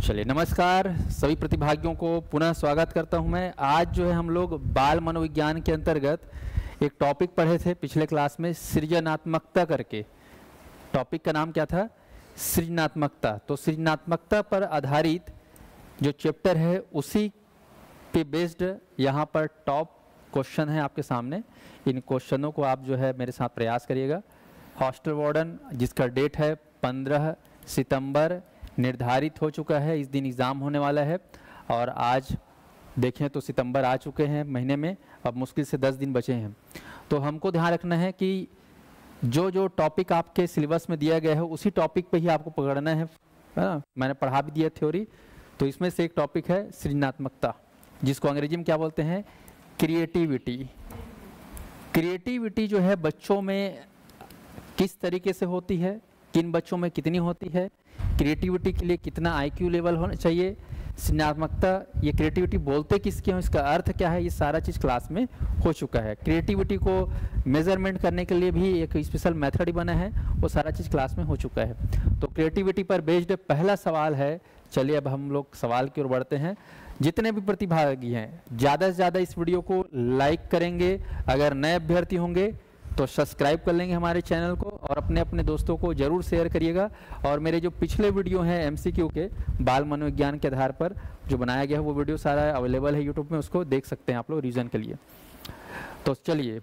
चलिए नमस्कार सभी प्रतिभागियों को पुनः स्वागत करता हूं मैं। आज जो है हम लोग बाल मनोविज्ञान के अंतर्गत एक टॉपिक पढ़े थे पिछले क्लास में, सृजनात्मकता करके। टॉपिक का नाम क्या था? सृजनात्मकता। तो सृजनात्मकता पर आधारित जो चैप्टर है उसी पे बेस्ड यहाँ पर टॉप क्वेश्चन है आपके सामने। इन क्वेश्चनों को आप जो है मेरे साथ प्रयास करिएगा। हॉस्टल वार्डन जिसका डेट है 15 सितंबर निर्धारित हो चुका है, इस दिन एग्ज़ाम होने वाला है। और आज देखें तो सितंबर आ चुके हैं महीने में, अब मुश्किल से 10 दिन बचे हैं। तो हमको ध्यान रखना है कि जो जो टॉपिक आपके सिलेबस में दिया गया है उसी टॉपिक पे ही आपको पकड़ना है ना। मैंने पढ़ा भी दिया थ्योरी। तो इसमें से एक टॉपिक है सृजनात्मकता, जिसको अंग्रेजी में क्या बोलते हैं? क्रिएटिविटी। क्रिएटिविटी जो है बच्चों में किस तरीके से होती है, किन बच्चों में कितनी होती है, क्रिएटिविटी के लिए कितना आईक्यू लेवल होना चाहिए, सृजनात्मकता, ये क्रिएटिविटी बोलते किसके हो, इसका अर्थ क्या है, ये सारा चीज़ क्लास में हो चुका है। क्रिएटिविटी को मेजरमेंट करने के लिए भी एक स्पेशल मेथड बना है, वो सारा चीज़ क्लास में हो चुका है। तो क्रिएटिविटी पर बेस्ड पहला सवाल है। चलिए अब हम लोग सवाल की ओर बढ़ते हैं। जितने भी प्रतिभागी हैं ज़्यादा से ज़्यादा इस वीडियो को लाइक करेंगे। अगर नए अभ्यर्थी होंगे तो सब्सक्राइब कर लेंगे हमारे चैनल को और अपने अपने दोस्तों को जरूर शेयर करिएगा। और मेरे जो पिछले वीडियो हैं एमसीक्यू के बाल मनोविज्ञान के आधार पर जो बनाया गया है वो वीडियो सारा अवेलेबल है यूट्यूब में, उसको देख सकते हैं आप लोग रिवीजन के लिए। तो चलिए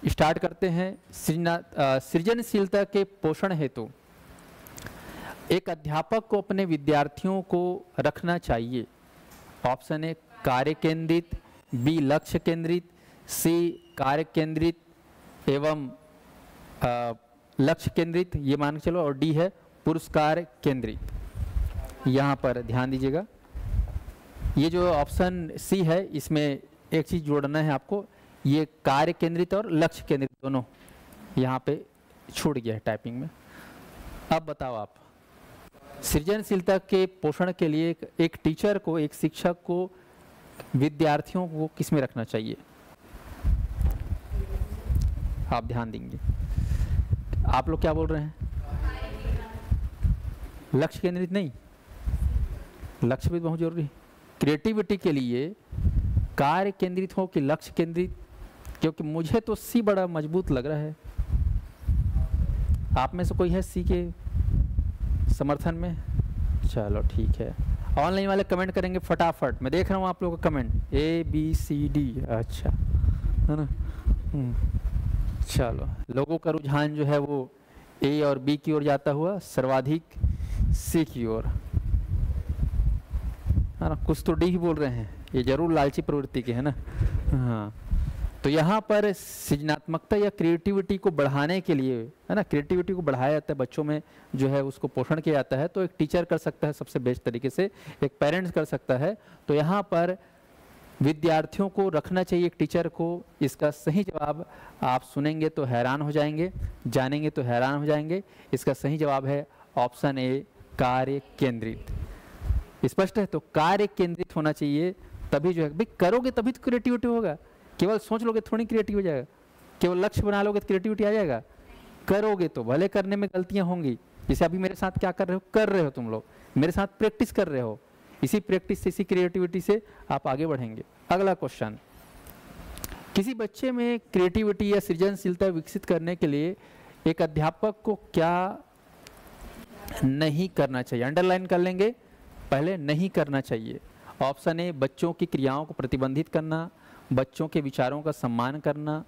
स्टार्ट करते हैं। सृजनशीलता के पोषण हेतु एक अध्यापक को अपने विद्यार्थियों को रखना चाहिए। ऑप्शन ए कार्य केंद्रित, बी लक्ष्य केंद्रित, सी कार्य केंद्रित एवं लक्ष्य केंद्रित, ये मान के चलो, और डी है पुरस्कार केंद्रित। यहाँ पर ध्यान दीजिएगा, ये जो ऑप्शन सी है इसमें एक चीज़ जोड़ना है आपको, ये कार्य केंद्रित और लक्ष्य केंद्रित दोनों यहाँ पे छूट गया है टाइपिंग में। अब बताओ आप, सृजनशीलता के पोषण के लिए एक टीचर को, एक शिक्षक को विद्यार्थियों को किस में रखना चाहिए? आप ध्यान देंगे। आप लोग क्या बोल रहे हैं? लक्ष्य केंद्रित नहीं, लक्ष्य भी बहुत जरूरी है। क्रिएटिविटी के लिए कार्य केंद्रित हो कि लक्ष्य केंद्रित? क्योंकि मुझे तो सी बड़ा मजबूत लग रहा है। आप में से कोई है सी के समर्थन में? चलो ठीक है। ऑनलाइन वाले कमेंट करेंगे फटाफट, मैं देख रहा हूँ आप लोगों का comment A B C D. अच्छा है ना। चलो, लोगों का रुझान जो है वो ए और बी की ओर जाता हुआ सर्वाधिक सी की ओर, है ना। कुछ तो डी ही बोल रहे हैं, ये जरूर लालची प्रवृत्ति के है ना। हाँ, तो यहाँ पर सृजनात्मकता या क्रिएटिविटी को बढ़ाने के लिए, है ना, क्रिएटिविटी को बढ़ाया जाता है बच्चों में, जो है उसको पोषण किया जाता है। तो एक टीचर कर सकता है सबसे बेस्ट तरीके से, एक पेरेंट्स कर सकता है। तो यहाँ पर विद्यार्थियों को रखना चाहिए एक टीचर को। इसका सही जवाब आप सुनेंगे तो हैरान हो जाएंगे, जानेंगे तो हैरान हो जाएंगे। इसका सही जवाब है ऑप्शन ए कार्य केंद्रित। स्पष्ट है? तो कार्य केंद्रित होना चाहिए, तभी जो है भाई करोगे तभी तो क्रिएटिविटी होगा। केवल सोच लोगे थोड़ी क्रिएटिव हो जाएगा, केवल लक्ष्य बना लोगे तो क्रिएटिविटी आ जाएगा? करोगे तो, भले करने में गलतियां होंगी। जैसे अभी मेरे साथ क्या कर रहे हो तुम लोग, मेरे साथ प्रैक्टिस कर रहे हो। इसी प्रैक्टिस से, इसी क्रिएटिविटी से आप आगे बढ़ेंगे। अगला क्वेश्चन, किसी बच्चे में क्रिएटिविटी या सृजनशीलता विकसित करने के लिए एक अध्यापक को क्या नहीं करना चाहिए? अंडरलाइन कर लेंगे, पहले नहीं करना चाहिए। ऑप्शन ए बच्चों की क्रियाओं को प्रतिबंधित करना, बच्चों के विचारों का सम्मान करना,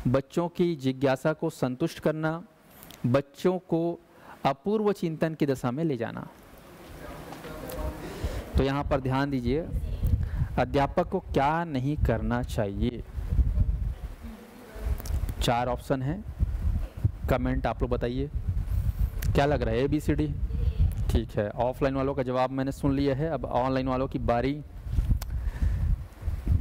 बच्चों की जिज्ञासा को संतुष्ट करना, बच्चों को अपूर्व चिंतन की दशा में ले जाना। तो यहाँ पर ध्यान दीजिए, अध्यापक को क्या नहीं करना चाहिए? 4 ऑप्शन हैं, कमेंट आप लोग बताइए क्या लग रहा है, ए बी सी डी? ठीक है, ऑफलाइन वालों का जवाब मैंने सुन लिया है। अब ऑनलाइन वालों की बारी।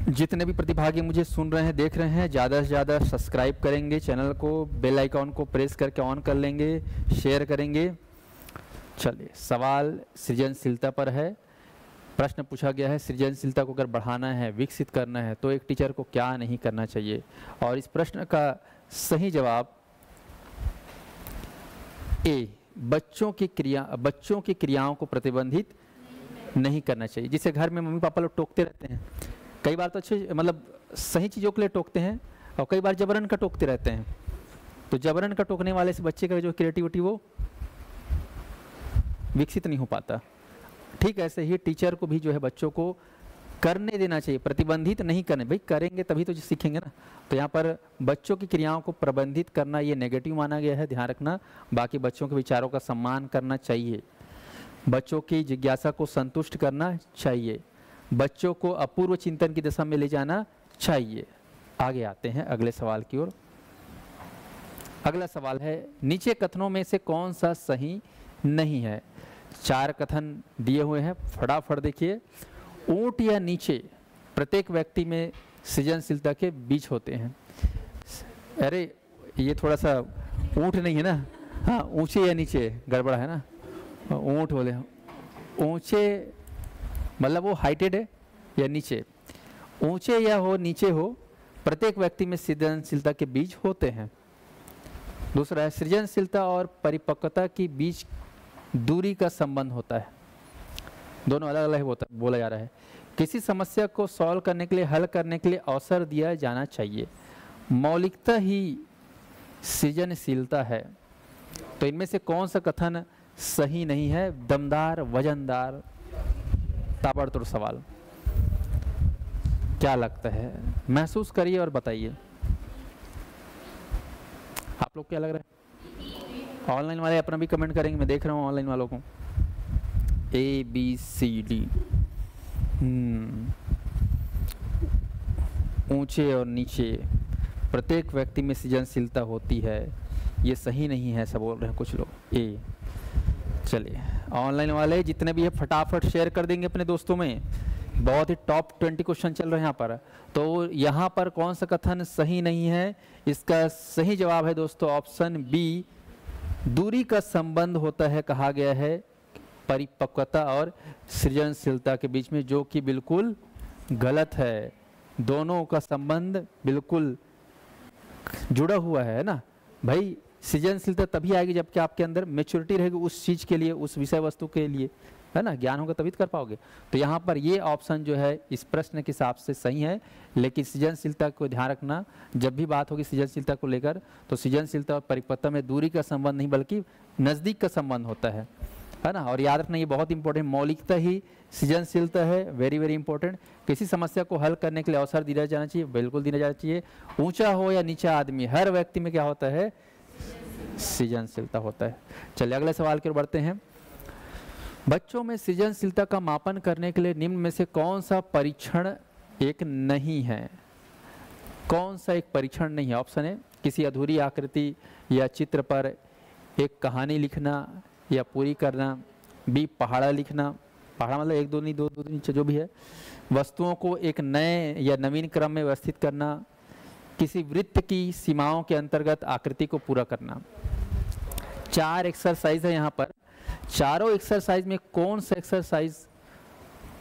जितने भी प्रतिभागी मुझे सुन रहे हैं, देख रहे हैं, ज़्यादा से ज़्यादा सब्सक्राइब करेंगे चैनल को, बेल आइकॉन को प्रेस करके ऑन कर लेंगे, शेयर करेंगे। चलिए, सवाल सृजनशीलता पर है। प्रश्न पूछा गया है, सृजनशीलता को अगर बढ़ाना है, विकसित करना है, तो एक टीचर को क्या नहीं करना चाहिए? और इस प्रश्न का सही जवाब ए बच्चों की क्रियाओं को प्रतिबंधित नहीं करना चाहिए। जिसे घर में मम्मी पापा लोग टोकते रहते हैं, कई बार तो अच्छे मतलब सही चीज़ों के लिए टोकते हैं और कई बार जबरन का टोकते रहते हैं। तो जबरन का टोकने वाले से बच्चे का जो क्रिएटिविटी वो विकसित नहीं हो पाता। ठीक ऐसे ही टीचर को भी जो है बच्चों को करने देना चाहिए, प्रतिबंधित नहीं करने। भाई करेंगे तभी तो सीखेंगे ना। तो यहाँ पर बच्चों की क्रियाओं को प्रबंधित करना ये नेगेटिव माना गया है, ध्यान रखना। बाकी बच्चों के विचारों का सम्मान करना चाहिए, बच्चों की जिज्ञासा को संतुष्ट करना चाहिए, बच्चों को अपूर्व चिंतन की दिशा में ले जाना चाहिए। आगे आते हैं अगले सवाल की ओर। अगला सवाल है, नीचे कथनों में से कौन सा सही नहीं है? 4 कथन दिए हुए हैं, फटाफट देखिए। ऊंट या नीचे प्रत्येक व्यक्ति में सृजनशीलता के बीज होते हैं। अरे ये थोड़ा सा ऊंट नहीं है ना, हाँ ऊंचे या नीचे गड़बड़ा है ना, ऊंट बोले। ऊंचे मतलब वो हाइटेड है या नीचे, ऊंचे या हो नीचे हो, प्रत्येक व्यक्ति में सृजनशीलता के बीज होते हैं। दूसरा है, सृजनशीलता और परिपक्वता के बीच दूरी का संबंध होता है। दोनों अलग अलग होता बोला जा रहा है। किसी समस्या को सॉल्व करने के लिए, हल करने के लिए अवसर दिया जाना चाहिए। मौलिकता ही सृजनशीलता है। तो इनमें से कौन सा कथन सही नहीं है? दमदार, वजनदार, ताबड़तोड़ सवाल। क्या लगता है? महसूस करिए और बताइए आप लोग क्या लग रहा है। ऑनलाइन वाले अपना भी कमेंट करेंगे, मैं देख रहा हूँ ऑनलाइन वालों को। ABCD, ऊंचे और नीचे प्रत्येक व्यक्ति में सृजनशीलता होती है, ये सही नहीं है ऐसा बोल रहे हैं कुछ लोग। ए चलिए ऑनलाइन वाले जितने भी है फटाफट शेयर कर देंगे अपने दोस्तों में। बहुत ही टॉप 20 क्वेश्चन चल रहे हैं यहाँ पर। तो यहाँ पर कौन सा कथन सही नहीं है? इसका सही जवाब है दोस्तों ऑप्शन बी, दूरी का संबंध होता है, कहा गया है परिपक्वता और सृजनशीलता के बीच में, जो कि बिल्कुल गलत है। दोनों का संबंध बिल्कुल जुड़ा हुआ है ना भाई। सृजनशीलता तभी आएगी जबकि आपके अंदर मैच्योरिटी रहेगी उस चीज के लिए, उस विषय वस्तु के लिए, है ना। ज्ञान होगा तभी तो कर पाओगे। तो यहाँ पर ये ऑप्शन जो है इस प्रश्न के हिसाब से सही है। लेकिन सृजनशीलता को ध्यान रखना, जब भी बात होगी सृजनशीलता को लेकर, तो सृजनशीलता और परिपक्वता में दूरी का संबंध नहीं बल्कि नजदीक का संबंध होता है ना। और याद रखना ये बहुत इंपॉर्टेंट, मौलिकता ही सृजनशीलता है, वेरी वेरी इंपॉर्टेंट। किसी समस्या को हल करने के लिए अवसर दिया जाना चाहिए, बिल्कुल दिया जाना चाहिए। ऊंचा हो या नीचा आदमी, हर व्यक्ति में क्या होता है? सृजनशीलता होता है। चलिए अगले सवाल की ओर बढ़ते हैं। बच्चों में सृजनशीलता का मापन करने के लिए निम्न में से कौन सा परीक्षण एक नहीं है? कौन सा एक परीक्षण नहीं है? ऑप्शन है, किसी अधूरी आकृति या चित्र पर एक कहानी लिखना या पूरी करना। बी, पहाड़ा लिखना, पहाड़ा मतलब 1 2 नहीं 2 2 नीचे जो भी है। वस्तुओं को एक नए या नवीन क्रम में व्यवस्थित करना। किसी वृत्त की सीमाओं के अंतर्गत आकृति को पूरा करना। 4 एक्सरसाइज है यहाँ पर। चारों एक्सरसाइज में कौन सा एक्सरसाइज,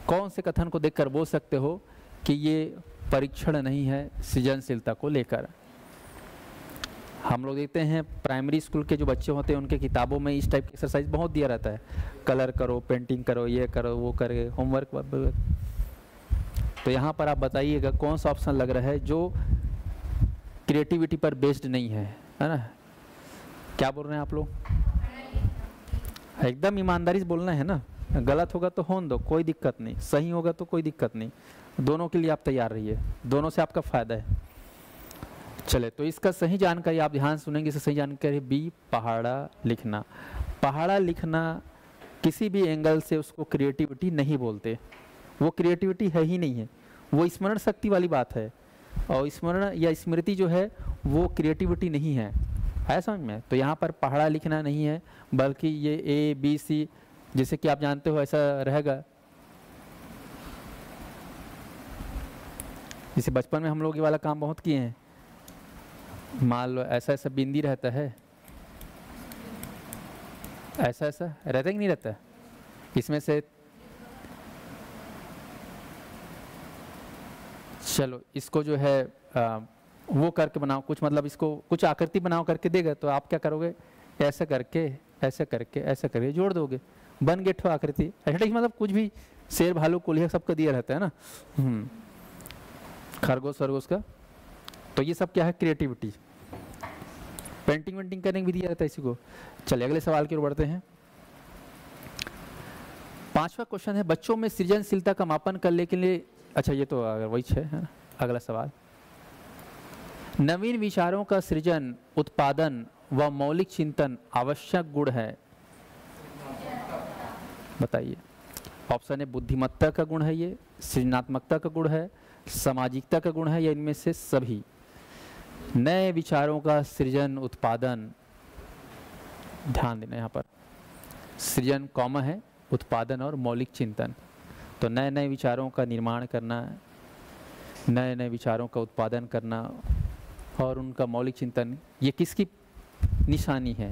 कौन से कथन को देखकर बोल सकते हो कि ये परीक्षण नहीं है सृजनशीलता को लेकर? हम लोग देखते हैं प्राइमरी स्कूल के जो बच्चे होते हैं उनके किताबों में इस टाइप की एक्सरसाइज बहुत दिया रहता है। कलर करो, पेंटिंग करो, ये करो, वो करे, होमवर्क। तो यहाँ पर आप बताइएगा कौन सा ऑप्शन लग रहा है जो क्रिएटिविटी पर बेस्ड नहीं है ना। क्या बोल रहे हैं आप लोग? एकदम ईमानदारी से बोलना है ना। गलत होगा तो होने दो, कोई दिक्कत नहीं। सही होगा तो कोई दिक्कत नहीं। दोनों के लिए आप तैयार रहिए, दोनों से आपका फायदा है। चले तो इसका सही जानकारी आप ध्यान सुनेंगे। इसका सही जानकारी बी, पहाड़ा लिखना। पहाड़ा लिखना किसी भी एंगल से उसको क्रिएटिविटी नहीं बोलते। वो क्रिएटिविटी है ही नहीं है, वो स्मरण शक्ति वाली बात है। और स्मरण या स्मृति जो है वो क्रिएटिविटी नहीं है समझ में। तो यहाँ पर पहाड़ा लिखना नहीं है, बल्कि ये ABC जैसे कि आप जानते हो ऐसा रहेगा। जैसे बचपन में हम लोग ये वाला काम बहुत किए हैं। मान लो ऐसा ऐसा बिंदी रहता है, ऐसा ऐसा रहता कि नहीं रहता? इसमें से चलो इसको जो है वो करके बनाओ कुछ, मतलब इसको कुछ आकृति बनाओ करके देगा तो आप क्या करोगे? ऐसा करके ऐसा करके ऐसा करके जोड़ दोगे, बन गए ठो आकृति। ऐसा मतलब कुछ भी शेर भालू कोलिया सबका दिया रहता है ना, खरगोश सरगोश का। तो ये सब क्या है, क्रिएटिविटी। पेंटिंग वेंटिंग करने भी दिया रहता है इसी को। चलिए अगले सवाल की ओर बढ़ते हैं। 5वां क्वेश्चन है, बच्चों में सृजनशीलता का मापन करने के लिए, अच्छा ये तो वही है ना। अगला सवाल, नवीन विचारों का सृजन, उत्पादन व मौलिक चिंतन आवश्यक गुण है, बताइए। ऑप्शन है बुद्धिमत्ता का गुण है, ये सृजनात्मकता का गुण है, सामाजिकता का गुण है, या इनमें से सभी। नए विचारों का सृजन, उत्पादन, ध्यान देना यहाँ पर सृजन कॉमन है, उत्पादन और मौलिक चिंतन। तो नए नए विचारों का निर्माण करना, नए नए विचारों का उत्पादन करना और उनका मौलिक चिंतन, ये किसकी निशानी है?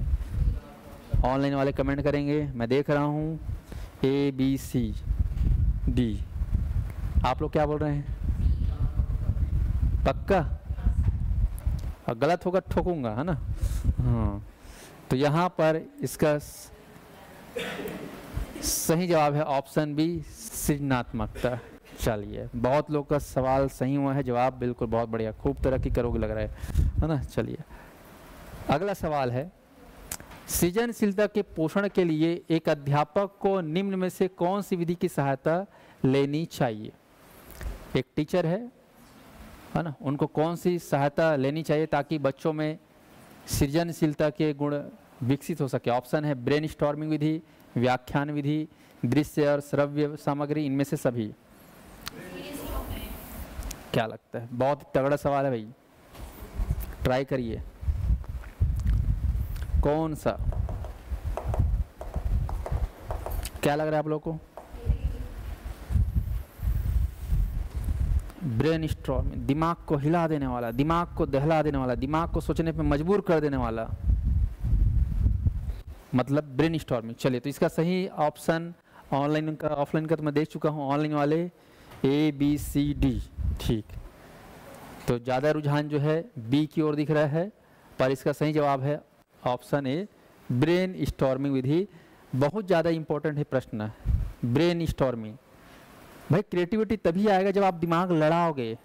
ऑनलाइन वाले कमेंट करेंगे, मैं देख रहा हूँ ABCD। आप लोग क्या बोल रहे हैं? पक्का? और गलत होगा ठोकूंगा, है ना। हाँ, तो यहाँ पर इसका सही जवाब है ऑप्शन बी, सृजनात्मकता। चलिए, बहुत लोग का सवाल सही हुआ है, जवाब बिल्कुल बहुत बढ़िया, खूब तरक्की करोगे लग रहा है ना। चलिए अगला सवाल है, सृजनशीलता के पोषण के लिए एक अध्यापक को निम्न में से कौन सी विधि की सहायता लेनी चाहिए? एक टीचर है ना, उनको कौन सी सहायता लेनी चाहिए ताकि बच्चों में सृजनशीलता के गुण विकसित हो सके? ऑप्शन है ब्रेनस्टॉर्मिंग विधि, व्याख्यान विधि, दृश्य और श्रव्य सामग्री, इनमें से सभी। क्या लगता है? बहुत तगड़ा सवाल है भाई, ट्राई करिए। कौन सा? क्या लग रहा है आप लोगों को? ब्रेन स्टॉर्मिंग, दिमाग को हिला देने वाला, दिमाग को दहला देने वाला, दिमाग को सोचने पे मजबूर कर देने वाला, मतलब ब्रेन स्टॉर्मिंग। चलिए, तो इसका सही ऑप्शन ऑनलाइन का, ऑफलाइन का तो मैं देख चुका हूँ, ऑनलाइन वाले ABCD। ठीक, तो ज़्यादा रुझान जो है बी की ओर दिख रहा है, पर इसका सही जवाब है ऑप्शन ए, ब्रेन स्टॉर्मिंग विधि। बहुत ज़्यादा इंपॉर्टेंट है प्रश्न, ब्रेन स्टॉर्मिंग। भाई क्रिएटिविटी तभी आएगा जब आप दिमाग लड़ाओगे।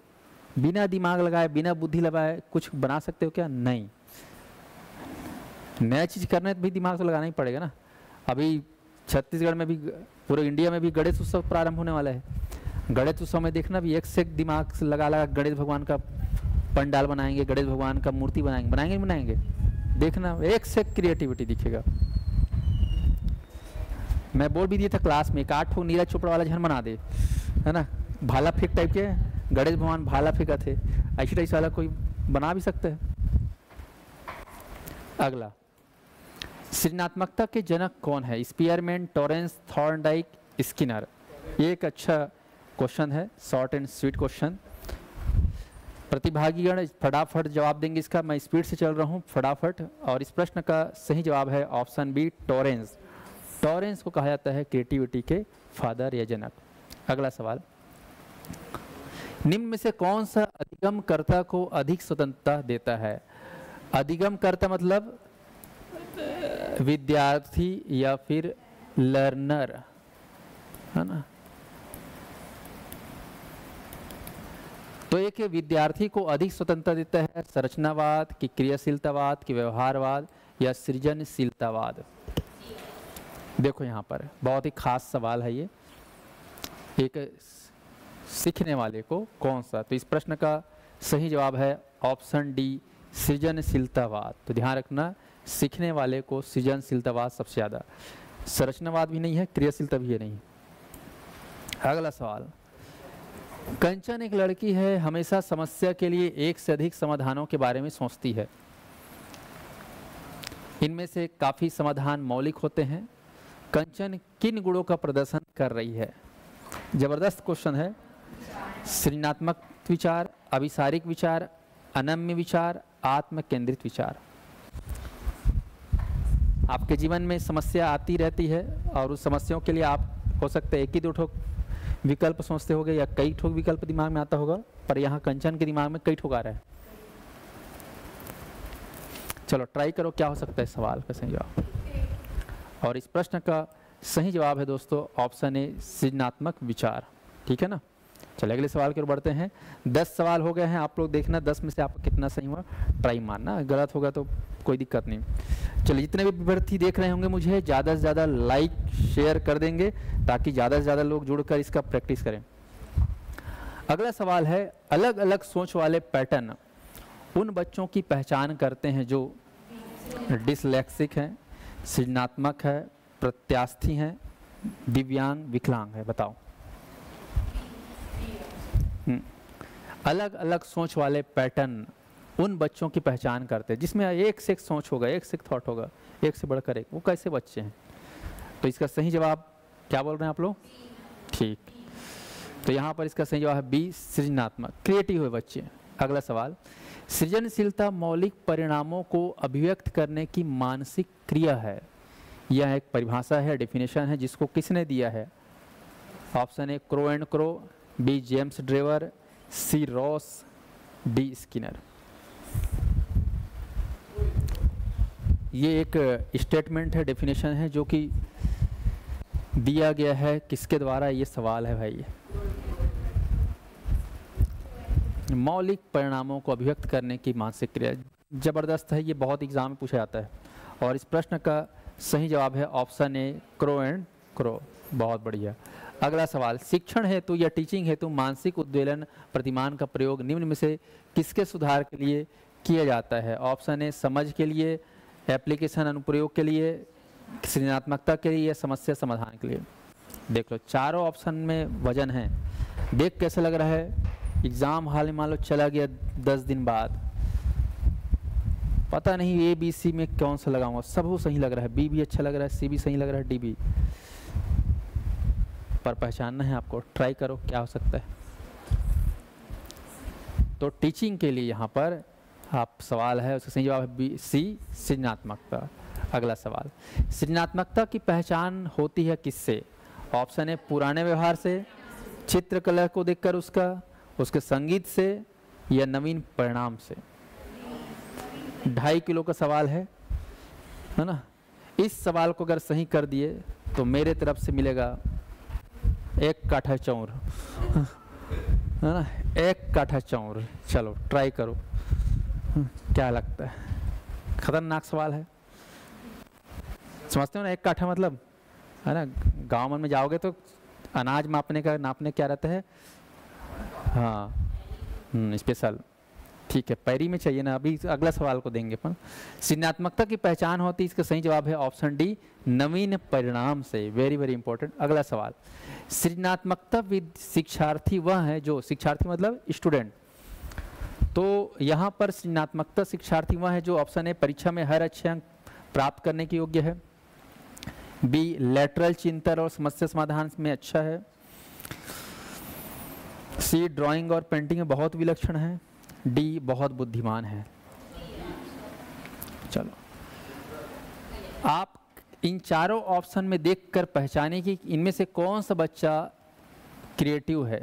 बिना दिमाग लगाए, बिना बुद्धि लगाए कुछ बना सकते हो क्या? नहीं। नया चीज़ करना है तो भी दिमाग तो लगाना ही पड़ेगा ना। अभी छत्तीसगढ़ में भी, पूरे इंडिया में भी गणेश उत्सव प्रारंभ होने वाला है। गणेश उत्सव में देखना भी एक से एक दिमाग से लगा लगा गणेश भगवान का पंडाल बनाएंगे, गणेश भगवान का मूर्ति बनाएंगे, बनाएंगे नहीं बनाएंगे? देखना एक से एक क्रिएटिविटी दिखेगा। मैं बोल भी दिया था क्लास में, 8 ठो नीरज चोपड़ा वाला झन बना दे, है ना, भाला फेंक टाइप के। गणेश भगवान भाला फेंका थे, ऐसी टाइप वाला कोई बना भी सकता है। अगला, सृजनात्मकता के जनक कौन है? Spearman, Torrens, Thorndike, Skinner. ये एक अच्छा क्वेश्चन है, शॉर्ट एंड स्वीट क्वेश्चन। प्रतिभागीगण फटाफट जवाब देंगे इसका, मैं स्पीड से चल रहा हूँ फटाफट। और इस प्रश्न का सही जवाब है ऑप्शन बी, टॉरेंस। टॉरेंस को कहा जाता है क्रिएटिविटी के फादर या जनक। अगला सवाल, निम्न में से कौन सा अधिगमकर्ता को अधिक स्वतंत्रता देता है? अधिगमकर्ता मतलब विद्यार्थी या फिर लर्नर, है ना। तो एक विद्यार्थी को अधिक स्वतंत्रता देता है संरचनावाद की, क्रियाशीलतावाद की, व्यवहारवाद या सृजनशीलतावाद? देखो यहाँ पर बहुत ही खास सवाल है ये, एक सीखने वाले को कौन सा? तो इस प्रश्न का सही जवाब है ऑप्शन डी, सृजनशीलतावाद। तो ध्यान रखना, सीखने वाले को सृजनशीलतावाद सबसे ज़्यादा, संरचनावाद भी नहीं है, क्रियाशीलता भी है नहीं। अगला सवाल, कंचन एक लड़की है, हमेशा समस्या के लिए एक से अधिक समाधानों के बारे में सोचती है। इनमें से काफ़ी समाधान मौलिक होते हैं। कंचन किन गुणों का प्रदर्शन कर रही है? जबरदस्त क्वेश्चन है। सृजनात्मक विचार, अभिसारिक विचार, अनम्य विचार, आत्म केंद्रित विचार। आपके जीवन में समस्या आती रहती है और उस समस्याओं के लिए आप हो सकते हैं एक ही दो ठोक विकल्प सोचते होगे या कई ठोक विकल्प दिमाग में आता होगा, पर यहाँ कंचन के दिमाग में कई ठोक आ रहा है। चलो ट्राई करो क्या हो सकता है सवाल का सही जवाब। और इस प्रश्न का सही जवाब है दोस्तों ऑप्शन ए सृजनात्मक विचार। ठीक है ना। चलिए अगले सवाल की ओर बढ़ते हैं। 10 सवाल हो गए हैं, आप लोग देखना 10 में से आपका कितना सही हुआ, ट्राई मारना, गलत होगा तो कोई दिक्कत नहीं। चलिए जितने भी विद्यार्थी देख रहे होंगे मुझे ज़्यादा से ज़्यादा लाइक शेयर कर देंगे ताकि ज़्यादा से ज़्यादा लोग जुड़कर इसका प्रैक्टिस करें। अगला सवाल है, अलग अलग सोच वाले पैटर्न उन बच्चों की पहचान करते हैं जो डिसलेक्सिक हैं, सृजनात्मक है, प्रत्यास्थी हैं, दिव्यांग, विकलांग है। बताओ। अलग अलग सोच वाले पैटर्न उन बच्चों की पहचान करते हैं जिसमें एक से एक सोच होगा, एक से एक थॉट होगा, एक से बढ़कर एक। वो कैसे बच्चे हैं? तो इसका सही जवाब क्या बोल रहे हैं आप लोग? ठीक। तो यहाँ पर इसका सही जवाब है बी, सृजनात्मक, क्रिएटिव हुए बच्चे। अगला सवाल, सृजनशीलता मौलिक परिणामों को अभिव्यक्त करने की मानसिक क्रिया है। यह एक परिभाषा है, डेफिनेशन है, जिसको किसने दिया है? Option A Crow and Crow, B James Drever, C Ross, D Skinner. ये एक स्टेटमेंट है, डेफिनेशन है, जो कि दिया गया है किसके द्वारा? ये सवाल है भाई। मौलिक परिणामों को अभिव्यक्त करने की मानसिक क्रिया, जबरदस्त है, ये बहुत एग्जाम में पूछा जाता है। और इस प्रश्न का सही जवाब है option A Crow and crow. बहुत बढ़िया। अगला सवाल, शिक्षण हेतु या टीचिंग हेतु मानसिक उद्वेलन प्रतिमान का प्रयोग निम्न में से किसके सुधार के लिए किया जाता है? ऑप्शन ए समझ के लिए, एप्लीकेशन अनुप्रयोग के लिए, सृजनात्मकता के लिए या समस्या समाधान के लिए। देख लो चारों ऑप्शन में वजन है। देख कैसे लग रहा है? एग्जाम हाल में मान लो चला गया 10 दिन बाद, पता नहीं ए बी सी में कौन सा लगाऊंगा, सब वो सही लग रहा है, बी भी अच्छा लग रहा है, सी भी सही लग रहा है, डी भी। पर पहचानना है आपको, ट्राई करो क्या हो सकता है। तो टीचिंग के लिए यहाँ पर आप सवाल है, उसका सही जवाब है बी, सी, सृजनात्मकता। अगला सवाल, सृजनात्मकता की पहचान होती है किससे? ऑप्शन ए पुराने व्यवहार से, चित्रकला को देखकर उसके संगीत से, या नवीन परिणाम से। 2.5 किलो का सवाल है ना। इस सवाल को अगर सही कर दिए तो मेरे तरफ से मिलेगा 1 काठा चौर, है ना, 1 काठा चौर। चलो ट्राई करो, क्या लगता है? खतरनाक सवाल है, समझते हो ना? 1 काठा मतलब, है ना, गाँव में जाओगे तो अनाज नापने क्या रहता है? हाँ, स्पेशल। ठीक है, पैरी में चाहिए ना। अभी अगला सवाल को देंगे अपन। सृजनात्मकता की पहचान होती है, इसका सही जवाब है ऑप्शन डी, नवीन परिणाम से। Very very important. अगला सवाल, सृजनात्मकता शिक्षार्थी वह है जो, शिक्षार्थी मतलब स्टूडेंट, तो यहाँ पर सृजनात्मकता शिक्षार्थी वह है जो ऑप्शन ए परीक्षा में हर अच्छे अंक प्राप्त करने के योग्य है, बी लेटरल चिंतन और समस्या समाधान में अच्छा है, सी ड्राइंग और पेंटिंग में बहुत विलक्षण है, डी बहुत बुद्धिमान है। चलो आप इन चारों ऑप्शन में देखकर पहचाने कि इनमें से कौन सा बच्चा क्रिएटिव है।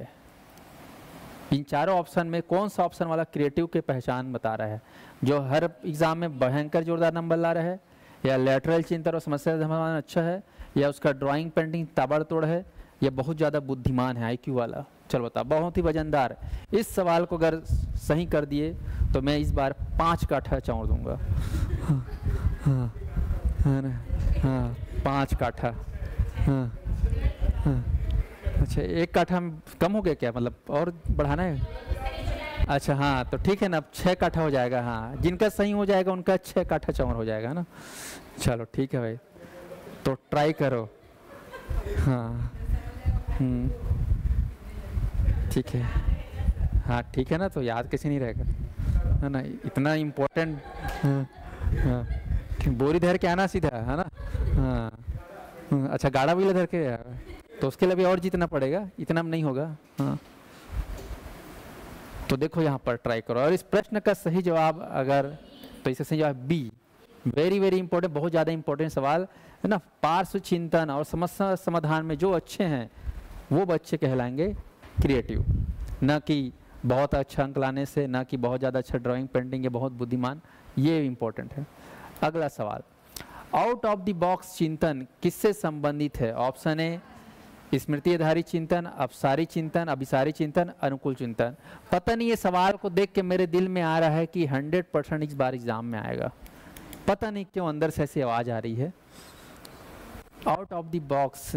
इन चारों ऑप्शन में कौन सा ऑप्शन वाला क्रिएटिव के पहचान बता रहा है, जो हर एग्जाम में भयंकर जोरदार नंबर ला रहा है, या लेटरल चिंतन और समस्या समाधान अच्छा है, या उसका ड्राइंग पेंटिंग ताबड़तोड़ है, या बहुत ज़्यादा बुद्धिमान है, आईक्यू वाला। चलो बताओ, बहुत ही वजनदार। इस सवाल को अगर सही कर दिए तो मैं इस बार 5 काठा चौर दूंगा। हाँ, हाँ, हाँ, 5 काठा। हाँ, हाँ। अच्छा 1 काठा कम हो गया क्या? मतलब और बढ़ाना है? अच्छा हाँ, तो ठीक है ना, अब 6 काठा हो जाएगा। हाँ, जिनका सही हो जाएगा उनका 6 काठा चौर हो जाएगा ना। चलो ठीक है भाई, तो ट्राई करो। हाँ, ठीक है। हाँ ठीक है ना, तो याद कैसे नहीं रहेगा, है ना, इतना इम्पोर्टेंट। हाँ, हाँ, बोरी धर के आना सीधा, है ना। हाँ, अच्छा गाड़ा भी धर के, तो उसके लिए भी और जीतना पड़ेगा, इतना नहीं होगा। हाँ, तो देखो यहाँ पर ट्राई करो। और इस प्रश्न का सही जवाब अगर, तो इसका सही जवाब बी, वेरी वेरी इंपॉर्टेंट, बहुत ज़्यादा इंपॉर्टेंट सवाल है ना। पार्श्व चिंतन और समस्या समाधान में जो अच्छे हैं वो बच्चे कहलाएंगे क्रिएटिव, न कि बहुत अच्छा अंक लाने से, न कि बहुत ज़्यादा अच्छा ड्राइंग पेंटिंग या बहुत बुद्धिमान। ये इम्पोर्टेंट है। अगला सवाल, आउट ऑफ द बॉक्स चिंतन किससे संबंधित है? ऑप्शन ए स्मृति आधारित चिंतन, अपसारी चिंतन, अभिसारी चिंतन, अनुकूल चिंतन। पता नहीं, ये सवाल को देख के मेरे दिल में आ रहा है कि 100% इस बार एग्जाम में आएगा। पता नहीं क्यों अंदर से ऐसी आवाज आ रही है। आउट ऑफ द बॉक्स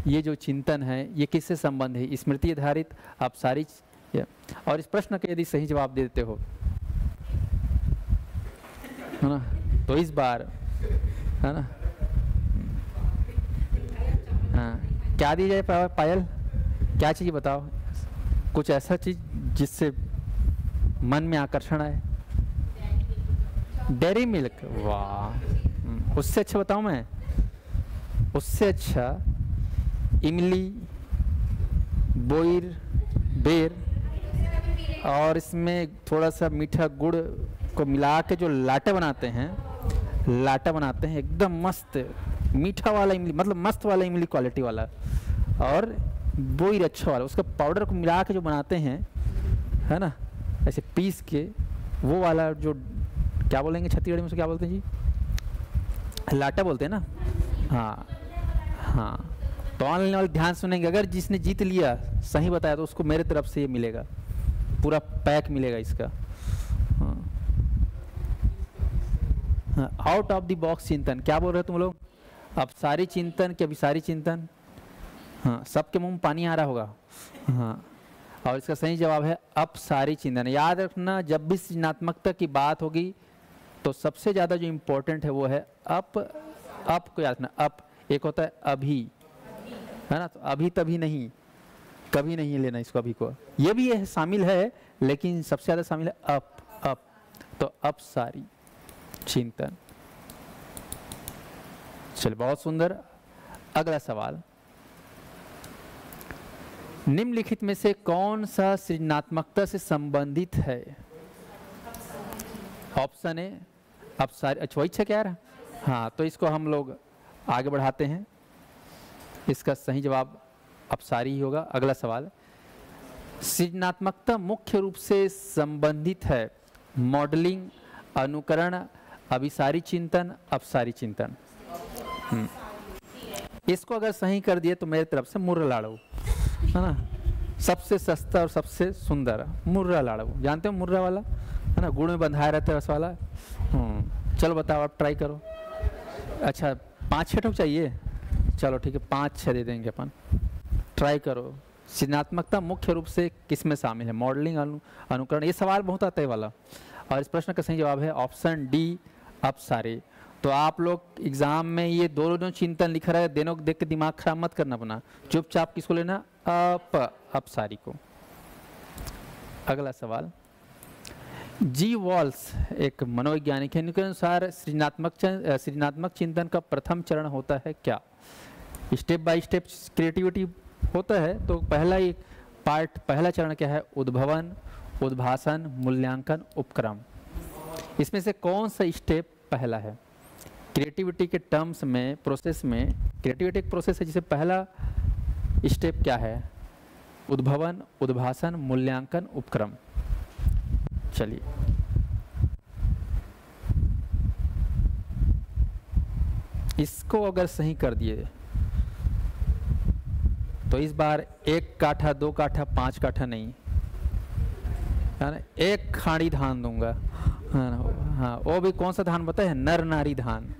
ये जो चिंतन है ये किससे संबंध है? स्मृति आधारित, अपसारी। और इस प्रश्न का यदि सही जवाब दे देते हो, है ना, तो इस बार, है ना, हाँ, क्या दी जाए पायल? क्या चीज़ बताओ, कुछ ऐसा चीज जिससे मन में आकर्षण आए। डेयरी मिल्क, वाह। उससे अच्छा बताऊं मैं? उससे अच्छा इमली, बोईर, बेर और इसमें थोड़ा सा मीठा गुड़ को मिला के जो लाटा बनाते हैं, एकदम मस्त मीठा वाला इमली, मतलब मस्त वाला इमली क्वालिटी वाला, और बोईर अच्छा वाला, उसका पाउडर को मिला के जो बनाते हैं, है ना, ऐसे पीस के, वो वाला जो क्या बोलेंगे छत्तीसगढ़ी में, उसे क्या बोलते हैं जी? लाटा बोलते हैं ना। हाँ हाँ, तो ऑनलाइन वाले ध्यान सुनेंगे। अगर जिसने जीत लिया, सही बताया, तो उसको मेरे तरफ से ये मिलेगा, पूरा पैक मिलेगा इसका। हाँ, आउट ऑफ द बॉक्स चिंतन, क्या बोल रहे हो तुम लोग? अपसारी चिंतन कि अभिसारी चिंतन? हाँ, सबके मुंह में पानी आ रहा होगा। हाँ, और इसका सही जवाब है अपसारी चिंतन। याद रखना, जब भी सृजनात्मकता की बात होगी तो सबसे ज़्यादा जो इम्पोर्टेंट है वो है अप को याद रखना। अप एक होता है अभी, है ना, तो अभी तभी नहीं, कभी नहीं लेना इसको, अभी को। ये भी है, शामिल है, लेकिन सबसे ज़्यादा शामिल है अप। तो अपसारी चिंतन। चलिए, बहुत सुंदर। अगला सवाल, निम्नलिखित में से कौन सा सृजनात्मकता से संबंधित है? ऑप्शन ए अपसारी, अच्छा वही क्या रहा? हाँ, तो इसको हम लोग आगे बढ़ाते हैं। इसका सही जवाब अपसारी ही होगा। अगला सवाल, सृजनात्मकता मुख्य रूप से संबंधित है मॉडलिंग, अनुकरण, अभिसारी चिंतन, अपसारी चिंतन। इसको अगर सही कर दिए तो मेरी तरफ से मुर्रा लाड़ू, है ना, सबसे सस्ता और सबसे सुंदर मुर्रा लाड़ू। जानते हो मुर्रा वाला, है ना, गुड़ में बंधाया रहता है रस वाला। चलो बताओ, आप ट्राई करो। अच्छा, 5-6 ठोक चाहिए? चलो ठीक है, 5-6 दे देंगे अपन। ट्राई करो। सृजनात्मकता मुख्य रूप से किस में शामिल है? मॉडलिंग, अनुकरण। ये सवाल बहुत आता है वाला, और इस प्रश्न का सही जवाब है ऑप्शन डी, अपसारी। तो आप लोग एग्जाम में ये दोनों चिंतन लिखा रहा है, दोनों को देख के दिमाग खराब मत करना अपना, चुपचाप किसको लेना? अपसारी को। अगला सवाल, जी वॉल्स एक मनोवैज्ञानिक है, इनके अनुसार सृजनात्मक चिंतन का प्रथम चरण होता है क्या? स्टेप बाय स्टेप क्रिएटिविटी होता है, तो पहला चरण क्या है? उद्भवन, उद्भासन, मूल्यांकन, उपक्रम। इसमें से कौन सा स्टेप पहला है? क्रिएटिविटी के टर्म्स में, प्रोसेस में, क्रिएटिविटी एक प्रोसेस है जिसे पहला स्टेप क्या है? उद्भवन, उद्भासन, मूल्यांकन, उपक्रम। चलिए, इसको अगर सही कर दिए तो इस बार 1 काठा, 2 काठा, 5 काठा नहीं, है ना, 1 खाड़ी धान दूंगा। हाँ, वो भी कौन सा धान बताए? नर नारी धान।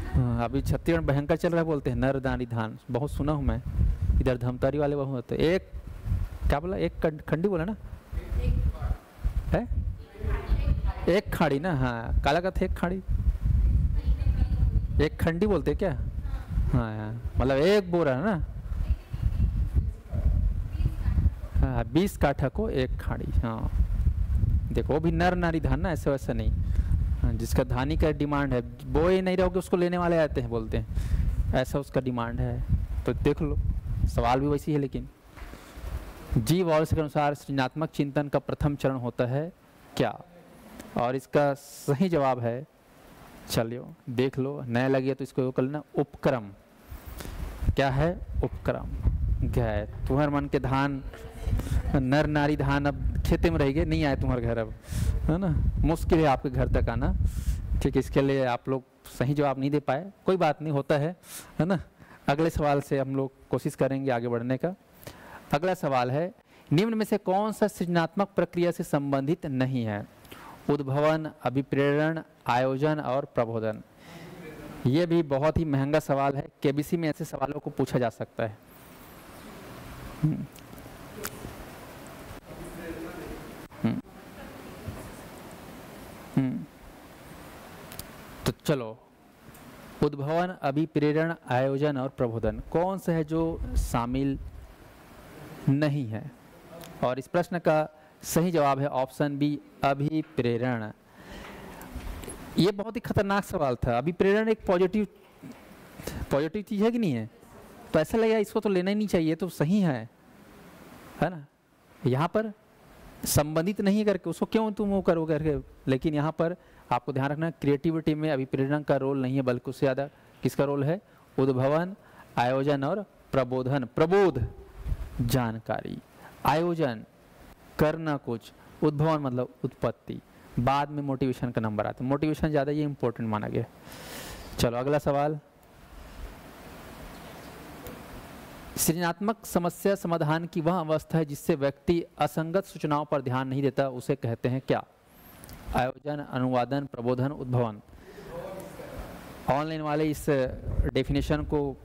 हाँ, अभी छत्तीसगढ़ में भयंकर चल रहा है, बोलते हैं नर नारी धान, बहुत सुना हूँ मैं। इधर धमतारी वाले बहुत होते। एक क्या बोला? 1 खंडी बोला ना? है 1 खाड़ी ना? हाँ, काला का था 1 खाड़ी, 1 खंडी बोलते क्या? हाँ, मतलब 1 बोरा है ना। हाँ, 20 काठा को 1 खाड़ी। हाँ, देखो, वो भी नर नारी धान ना, ऐसा वैसा नहीं। हाँ, जिसका धानी का डिमांड है, बोए नहीं रहोगे उसको लेने वाले आते हैं, बोलते हैं, ऐसा उसका डिमांड है। तो देख लो, सवाल भी वैसी है। लेकिन जी वॉल्स के अनुसार सृजनात्मक चिंतन का प्रथम चरण होता है क्या? और इसका सही जवाब है, चलियो देख लो, नया लगे तो इसको कर लेना, उपक्रम। क्या है? उपक्रम। क्या है? तुम्हारे मन के धान, नर नारी धान अब खेते में रहेंगे, नहीं आए तुम्हारे घर अब, है ना, मुश्किल है आपके घर तक आना। ठीक है, इसके लिए आप लोग सही जवाब नहीं दे पाए, कोई बात नहीं, होता है ना। अगले सवाल से हम लोग कोशिश करेंगे आगे बढ़ने का। अगला सवाल है, निम्न में से कौन सा सृजनात्मक प्रक्रिया से संबंधित नहीं है? उद्भवन, अभिप्रेरण, आयोजन और प्रबोधन। ये भी बहुत ही महंगा सवाल है, केबीसी में ऐसे सवालों को पूछा जा सकता है। तो चलो, उद्भवन, अभिप्रेरण, आयोजन और प्रबोधन कौन सा है जो शामिल नहीं है? और इस प्रश्न का सही जवाब है ऑप्शन बी, अभिप्रेरण। ये बहुत ही खतरनाक सवाल था। अभिप्रेरण एक पॉजिटिव चीज है कि नहीं है? तो ऐसा लगेगा इसको तो लेना ही नहीं चाहिए, तो सही है ना। यहाँ पर संबंधित नहीं करके उसको क्यों तुम वो करो करके, लेकिन यहाँ पर आपको ध्यान रखना, क्रिएटिविटी में अभिप्रेरण का रोल नहीं है, बल्कि उससे ज़्यादा किसका रोल है? उद्भवन, आयोजन और प्रबोधन। प्रबोध जानकारी, आयोजन करना कुछ, उद्भवन मतलब उत्पत्ति, बाद में मोटिवेशन का नंबर आता है। मोटिवेशन ज़्यादा ये इंपॉर्टेंट माना गया। चलो अगला सवाल, सृजनात्मक समस्या समाधान की वह अवस्था है जिससे व्यक्ति असंगत सूचनाओं पर ध्यान नहीं देता, उसे कहते हैं क्या? आयोजन, अनुवादन, प्रबोधन, उद्भवन। ऑनलाइन वाले इस डेफिनेशन को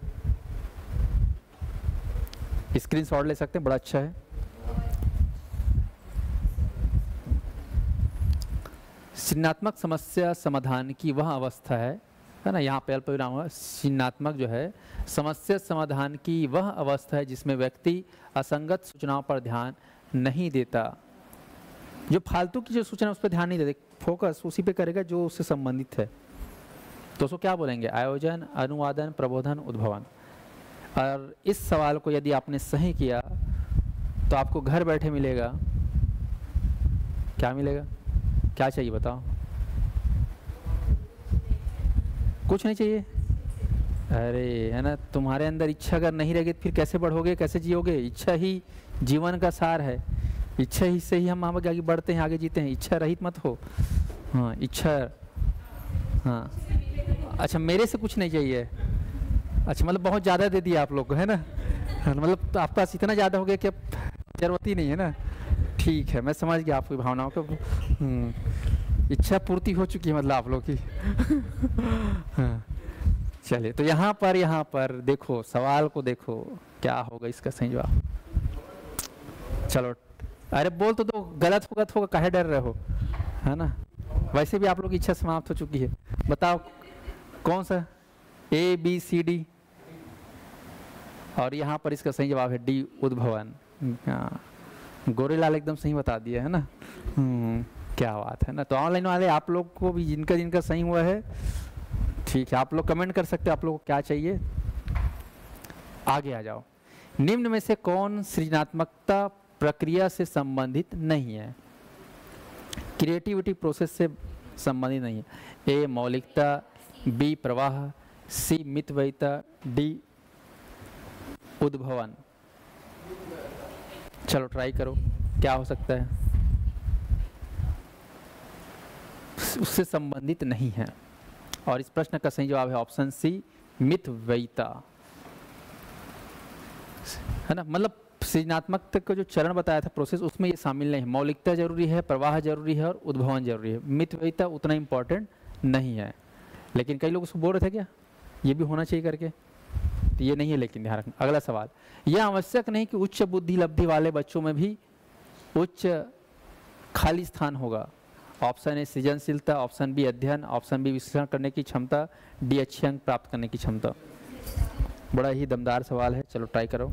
स्क्रीनशॉट ले सकते हैं, बड़ा अच्छा है। सृजनात्मक समस्या समाधान की वह अवस्था है ना, यहाँ पे अल्पविराम हुआ। सृजनात्मक जो है समस्या समाधान की वह अवस्था है जिसमें व्यक्ति असंगत सूचनाओं पर ध्यान नहीं देता। जो फालतू की जो सूचना उस पर ध्यान नहीं देते, फोकस उसी पे करेगा जो उससे संबंधित है। तो उसको क्या बोलेंगे? आयोजन, अनुवादन, प्रबोधन, उद्भवन। और इस सवाल को यदि आपने सही किया तो आपको घर बैठे मिलेगा, क्या मिलेगा? क्या चाहिए बताओ? कुछ नहीं चाहिए? अरे है ना, तुम्हारे अंदर इच्छा अगर नहीं रहेगी तो फिर कैसे बढ़ोगे, कैसे जियोगे? इच्छा ही जीवन का सार है। इच्छा ही से ही हम आगे बढ़ते हैं, आगे जीते हैं। इच्छा रहित मत हो। हाँ, इच्छा। हाँ अच्छा, मेरे से कुछ नहीं चाहिए। अच्छा, मतलब बहुत ज़्यादा दे दिया आप लोग को, है ना? मतलब तो आपके पास इतना ज़्यादा हो गया कि अब जरूरत ही नहीं है ना। ठीक है, मैं समझ गया आपकी भावनाओं को। इच्छा पूर्ति हो चुकी है मतलब आप लोग की। हाँ चलिए, तो यहाँ पर देखो, सवाल को देखो, क्या होगा इसका सही जवाब। चलो, अरे बोल तो दो, गलत होगा काहे डर रहे हो, है ना? वैसे भी आप लोग की इच्छा समाप्त हो चुकी है। बताओ कौन सा? ए, बी, सी, डी। और यहाँ पर इसका सही जवाब है डी, उद्भवन। हाँ, गोरेलाल एकदम सही बता दिया है ना। क्या बात है ना। तो ऑनलाइन वाले आप लोग को भी जिनका सही हुआ है, ठीक है, आप लोग कमेंट कर सकते हो आप लोग को क्या चाहिए। आगे आ जाओ। निम्न में से कौन सृजनात्मकता प्रक्रिया से संबंधित नहीं है? क्रिएटिविटी प्रोसेस से संबंधित नहीं है। ए, मौलिकता, बी, प्रवाह, सी, मितव्ययिता, डी, उद्भवन। चलो ट्राई करो, क्या हो सकता है? उससे संबंधित नहीं है। और इस प्रश्न का सही जवाब है ऑप्शन सी, मितव्ययिता, है ना। मतलब सृजनात्मकता का जो चरण बताया था प्रोसेस, उसमें ये शामिल नहीं है। मौलिकता जरूरी है, प्रवाह जरूरी है और उद्भवन जरूरी है। मितव्ययिता उतना इंपॉर्टेंट नहीं है, लेकिन कई लोग उसको बोल रहे थे क्या ये भी होना चाहिए करके, तो ये नहीं है। लेकिन ध्यान रखना, अगला सवाल, यह आवश्यक नहीं कि उच्च बुद्धि लब्धि वाले बच्चों में भी उच्च खाली स्थान होगा। ऑप्शन ए सृजनशीलता, ऑप्शन बी अध्ययन, ऑप्शन बी विश्लेषण करने की क्षमता, डी अच्छे अंक प्राप्त करने की क्षमता। बड़ा ही दमदार सवाल है, चलो ट्राई करो।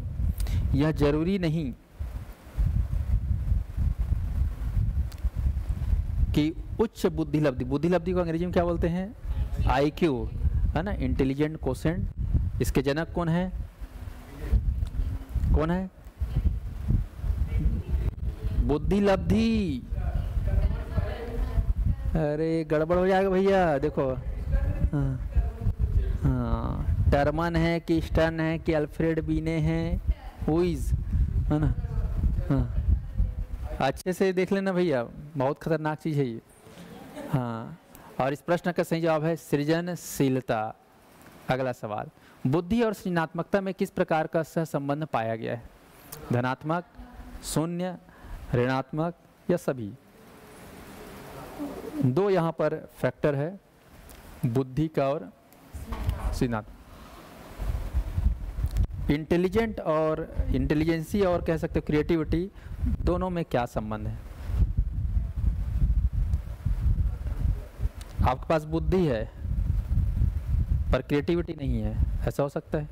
यह जरूरी नहीं कि उच्च बुद्धि लब्धि को अंग्रेजी में क्या बोलते हैं? IQ, है ना, इंटेलिजेंट कोशेंट। इसके जनक कौन है? बुद्धि लब्धि। अरे गड़बड़ हो जाएगा भैया, देखो। हाँ, टर्मन है कि स्टर्न है कि अल्फ्रेड बीने है, हुईज, है ना। हाँ, अच्छे से देख लेना भैया, बहुत खतरनाक चीज़ है ये। हाँ, और इस प्रश्न का सही जवाब है सृजनशीलता। अगला सवाल, बुद्धि और सृजनात्मकता में किस प्रकार का सहसंबंध पाया गया है? धनात्मक, शून्य, ऋणात्मक या सभी? दो यहाँ पर फैक्टर है, बुद्धि का और सृजनात्मक। इंटेलिजेंट और इंटेलिजेंसी और कह सकते हो क्रिएटिविटी, दोनों में क्या संबंध है? आपके पास बुद्धि है पर क्रिएटिविटी नहीं है, ऐसा हो सकता है?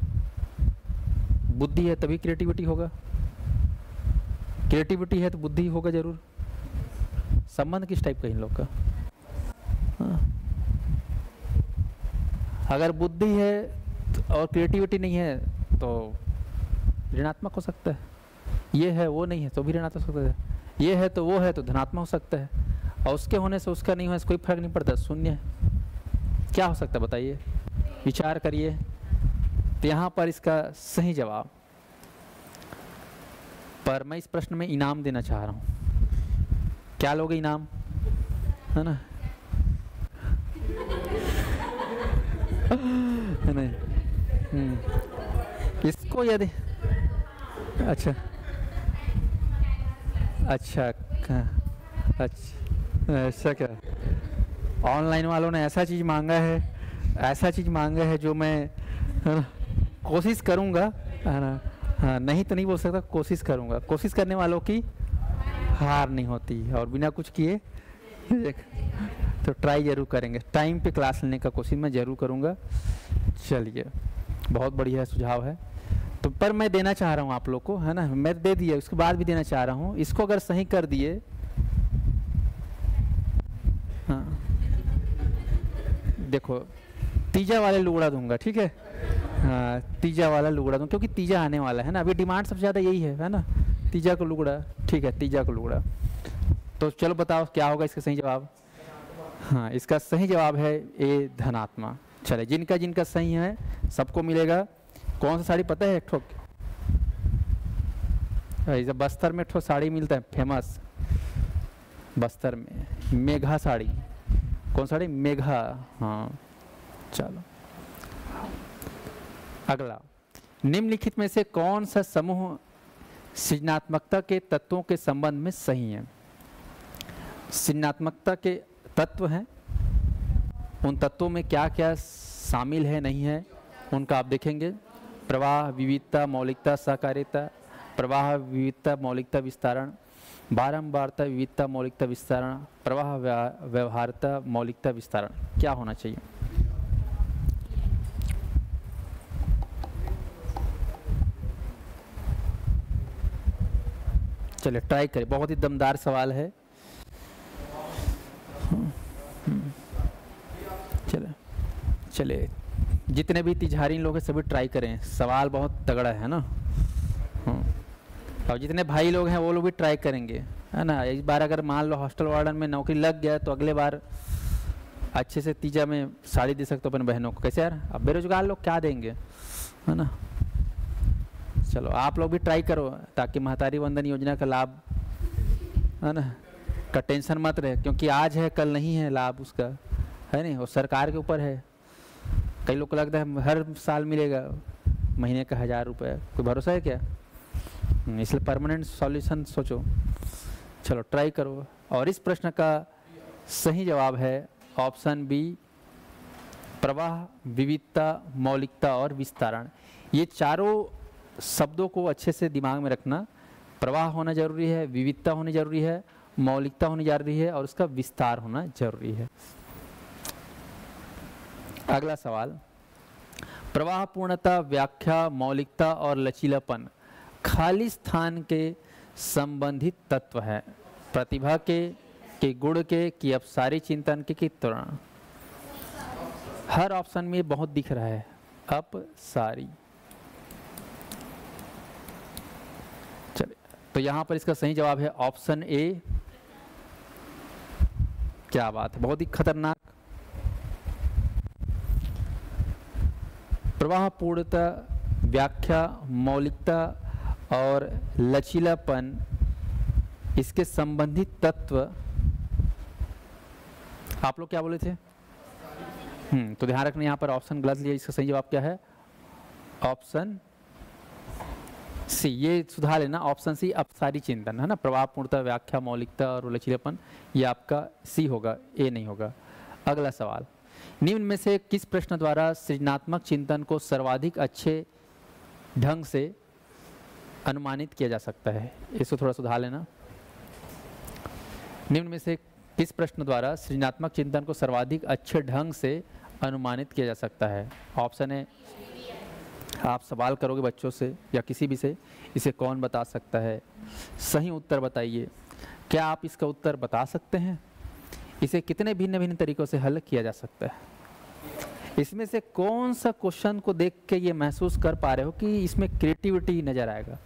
बुद्धि है तभी क्रिएटिविटी होगा, क्रिएटिविटी है तो बुद्धि होगा जरूर। संबंध किस टाइप का इन लोग का? हाँ। अगर बुद्धि है और क्रिएटिविटी नहीं है तो ऋणात्मक हो सकता है, ये है वो नहीं है तो भी ऋणात्मक हो सकता है, ये है तो वो है तो धनात्मक हो सकता है, और उसके होने से उसका नहीं होने से कोई फर्क नहीं पड़ता, शून्य है। क्या हो सकता है बताइए, विचार करिए। तो यहाँ पर इसका सही जवाब, पर मैं इस प्रश्न में इनाम देना चाह रहा हूँ। क्या लोगे इनाम, है ना? नहीं, इसको यदि अच्छा अच्छा ऐसा क्या, ऑनलाइन वालों ने ऐसा चीज़ मांगा है, ऐसा चीज़ मांगा है जो मैं, है ना, कोशिश करूँगा, है ना? हाँ, नहीं तो नहीं बोल सकता, कोशिश करूँगा। कोशिश करने वालों की हार नहीं होती, और बिना कुछ किए तो ट्राई जरूर करेंगे। टाइम पे क्लास लेने का कोशिश मैं जरूर करूँगा। चलिए, बहुत बढ़िया सुझाव है। तो पर मैं देना चाह रहा हूँ आप लोग को, है ना, मैं दे दिया, उसके बाद भी देना चाह रहा हूँ। इसको अगर सही कर दिए, हाँ देखो, तीजा वाले लुगड़ा दूंगा, ठीक है? हाँ, तीजा वाला लुगड़ा दूंगा, क्योंकि तीजा आने वाला है ना, अभी डिमांड सबसे ज़्यादा यही है ना, तीजा को लुगड़ा। ठीक है, तीजा को लुगड़ा। तो चलो बताओ क्या होगा इसका सही जवाब? हाँ, इसका सही जवाब है ए, धनात्मक। चले, जिनका जिनका सही है सबको मिलेगा। कौन सा साड़ी पता है? एक ठोक बस्तर में ठो साड़ी मिलता है फेमस, बस्तर में मेघा साड़ी। कौन साड़ी? मेघा। हाँ, चलो अगला, निम्नलिखित में से कौन सा समूह सृजनात्मकता के तत्वों के संबंध में सही है? सृजनात्मकता के तत्व हैं, उन तत्वों में क्या क्या शामिल है नहीं है उनका आप देखेंगे। प्रवाह, विविधता, मौलिकता, सहकारिता। प्रवाह, विविधता, मौलिकता, विस्तारण। बारंबारता, विविधता, मौलिकता, विस्तारण। प्रवाह, व्यवहार्यता, मौलिकता, विस्तारण। क्या होना चाहिए? चलिए ट्राई करें, बहुत ही दमदार सवाल है। चले चले, जितने भी तिजहारी लोग हैं सभी ट्राई करें, सवाल बहुत तगड़ा है ना। और जितने भाई लोग हैं वो लोग भी ट्राई करेंगे, है ना। इस बार अगर मान लो हॉस्टल वार्डन में नौकरी लग गया तो अगले बार अच्छे से तीजा में साड़ी दे सकते हो अपने बहनों को। कैसे यार, अब बेरोजगार लोग क्या देंगे, है ना। चलो आप लोग भी ट्राई करो ताकि महतारी वंदन योजना का लाभ, है ना, का टेंशन मत रहे, क्योंकि आज है कल नहीं है लाभ उसका, है नहीं, वो सरकार के ऊपर है। कई लोग को लगता है हर साल मिलेगा महीने का 1000 रुपये, कोई भरोसा है क्या? इसलिए परमानेंट सॉल्यूशन सोचो। चलो ट्राई करो। और इस प्रश्न का सही जवाब है ऑप्शन बी, प्रवाह, विविधता, मौलिकता और विस्तारण। ये चारों शब्दों को अच्छे से दिमाग में रखना। प्रवाह होना जरूरी है, विविधता होनी जरूरी है, मौलिकता होनी जरूरी है, और उसका विस्तार होना जरूरी है। अगला सवाल, प्रवाह, पूर्णता, व्याख्या, मौलिकता और लचीलापन खाली स्थान के संबंधित तत्व है। प्रतिभा के गुण के, कि अपसारी चिंतन के तुलना। हर ऑप्शन में बहुत दिख रहा है अपसारी। चलिए, तो यहां पर इसका सही जवाब है ऑप्शन ए। क्या बात है, बहुत ही खतरनाक। प्रवाह, पूर्णता, व्याख्या, मौलिकता और लचीलापन, इसके संबंधित तत्व आप लोग क्या बोले थे? तो ध्यान रखना यहाँ पर ऑप्शन गलत लिया, इसका सही जवाब क्या है? Option C. ये सुधार लेना, ऑप्शन सी अपसारी चिंतन है ना, प्रभावपूर्णता, व्याख्या, मौलिकता और लचीलापन, ये आपका सी होगा, ए नहीं होगा। अगला सवाल, निम्न में से किस प्रश्न द्वारा सृजनात्मक चिंतन को सर्वाधिक अच्छे ढंग से अनुमानित किया जा सकता है? इसको थोड़ा सुधार लेना। निम्न में से किस प्रश्न द्वारा सृजनात्मक चिंतन को सर्वाधिक अच्छे ढंग से अनुमानित किया जा सकता है? ऑप्शन है, आप सवाल करोगे बच्चों से या किसी भी से, इसे कौन बता सकता है? सही उत्तर बताइए। क्या आप इसका उत्तर बता सकते हैं? इसे कितने भिन्न भिन्न तरीकों से हल किया जा सकता है? इसमें से कौन सा क्वेश्चन को देख के ये महसूस कर पा रहे हो कि इसमें क्रिएटिविटी नजर आएगा?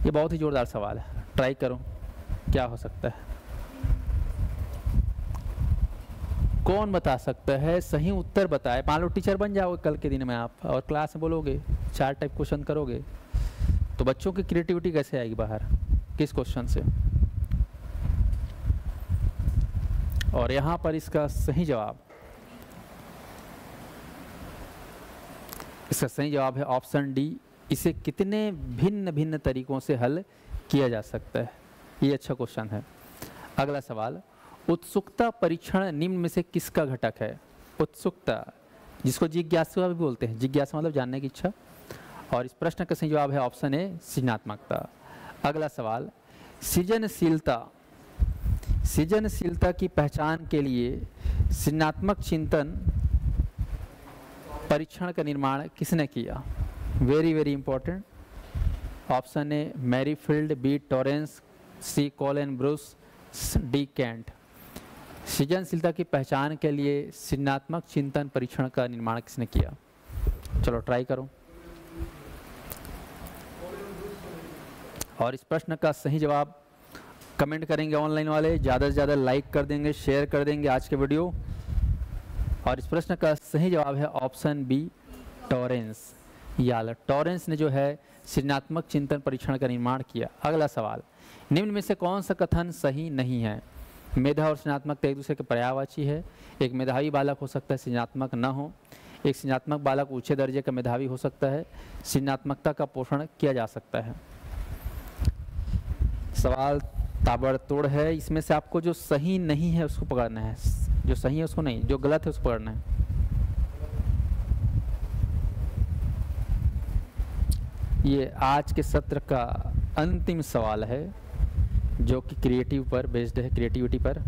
ये बहुत ही जोरदार सवाल है, ट्राई करो, क्या हो सकता है? कौन बता सकता है? सही उत्तर बताए। मान लो टीचर बन जाओगे कल के दिन में आप और क्लास में बोलोगे, 4 टाइप क्वेश्चन करोगे, तो बच्चों की क्रिएटिविटी कैसे आएगी बाहर? किस क्वेश्चन से? और यहाँ पर इसका सही जवाब, इसका सही जवाब है ऑप्शन डी। इसे कितने भिन्न भिन्न तरीकों से हल किया जा सकता है? ये अच्छा क्वेश्चन है। अगला सवाल, उत्सुकता परीक्षण निम्न में से किसका घटक है? उत्सुकता, जिसको जिज्ञासा भी बोलते हैं, जिज्ञासा मतलब जानने की इच्छा, और इस प्रश्न का सही जवाब है ऑप्शन ए, सृजनात्मकता। अगला सवाल, सृजनशीलता, सृजनशीलता की पहचान के लिए सृजनात्मक चिंतन परीक्षण का निर्माण किसने किया? Very very important. Option A, Merrifield, B, Torrance, C, Colin Bruce, D, Kant. सृजनशीलता की पहचान के लिए सृजनात्मक चिंतन परीक्षण का निर्माण किसने किया? चलो ट्राई करो। और इस प्रश्न का सही जवाब कमेंट करेंगे ऑनलाइन वाले, ज़्यादा से ज़्यादा लाइक कर देंगे, शेयर कर देंगे आज के वीडियो। और इस प्रश्न का सही जवाब है ऑप्शन बी, टॉरेंस। याल टॉरेंस ने जो है सृजनात्मक चिंतन परीक्षण का निर्माण किया। अगला सवाल, निम्न में से कौन सा कथन सही नहीं है? मेधा और सृजनात्मकता एक दूसरे के पर्यायवाची है। एक मेधावी बालक हो सकता है, सृजनात्मक न हो। एक सृजनात्मक बालक ऊंचे दर्जे का मेधावी हो सकता है। सृजनात्मकता का पोषण किया जा सकता है। सवाल ताबड़तोड़ है, इसमें से आपको जो सही नहीं है उसको पकड़ना है, जो सही है उसको नहीं, जो गलत है उसको पकड़ना है। ये आज के सत्र का अंतिम सवाल है जो कि क्रिएटिव पर बेस्ड है, क्रिएटिविटी पर।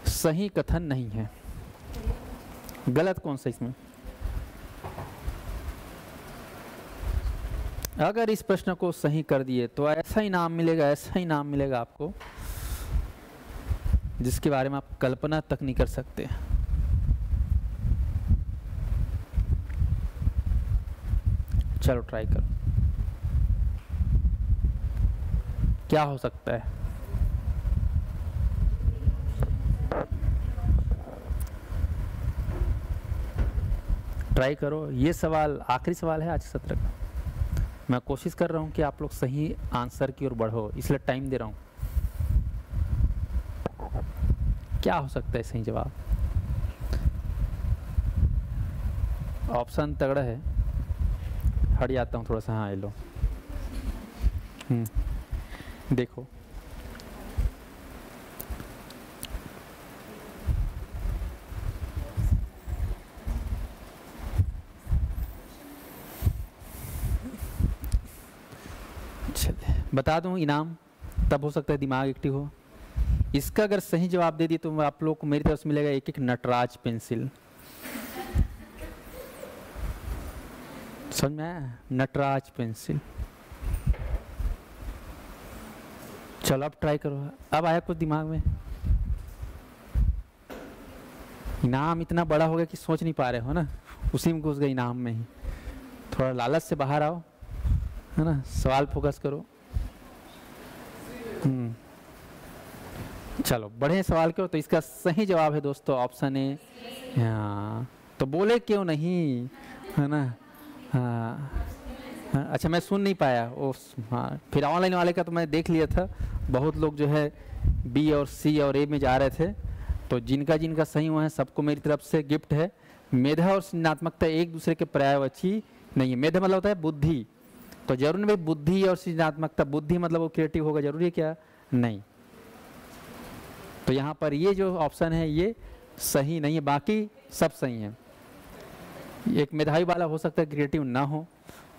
सही कथन नहीं है, गलत कौन सा इसमें? अगर इस प्रश्न को सही कर दिए तो ऐसा इनाम मिलेगा, ऐसा इनाम मिलेगा आपको जिसके बारे में आप कल्पना तक नहीं कर सकते। चलो ट्राई करो, क्या हो सकता है? ट्राई करो। ये सवाल आखिरी सवाल है आज के सत्र का। मैं कोशिश कर रहा हूं कि आप लोग सही आंसर की ओर बढ़ो, इसलिए टाइम दे रहा हूं। क्या हो सकता है सही जवाब? ऑप्शन तगड़ा है, हट जाता हूं थोड़ा सा। हाँ, लो देखो, बता दूं इनाम तब हो सकता है दिमाग एक्टिव हो। इसका अगर सही जवाब दे दिए तो आप लोग को मेरी तरफ से मिलेगा एक नटराज पेंसिल। समझ में आया? नटराज पेंसिल। चलो अब ट्राई करो। अब आया कुछ दिमाग में? इनाम इतना बड़ा हो गया कि सोच नहीं पा रहे हो ना, उसी में घुस गए इनाम में ही। थोड़ा लालच से बाहर आओ, है ना, सवाल फोकस करो। चलो बढ़े सवाल करो। तो इसका सही जवाब है दोस्तों ऑप्शन ए। हाँ, तो बोले क्यों नहीं, है ना? हाँ, हाँ, अच्छा मैं सुन नहीं पाया वो। हाँ, फिर ऑनलाइन वाले का तो मैं देख लिया था, बहुत लोग जो है बी और सी और ए में जा रहे थे, तो जिनका जिनका सही हुआ है सबको मेरी तरफ से गिफ्ट है। मेधा और सृजनात्मकता एक दूसरे के पर्यायवाची नहीं है। मेधा मतलब होता है बुद्धि, तो जरूर नहीं बुद्धि और सृजनात्मकता, बुद्धि मतलब वो क्रिएटिव होगा जरूरी है क्या? नहीं। तो यहाँ पर ये जो ऑप्शन है ये सही नहीं है, बाकी सब सही है। एक मेधावी बालक हो सकता है क्रिएटिव ना हो,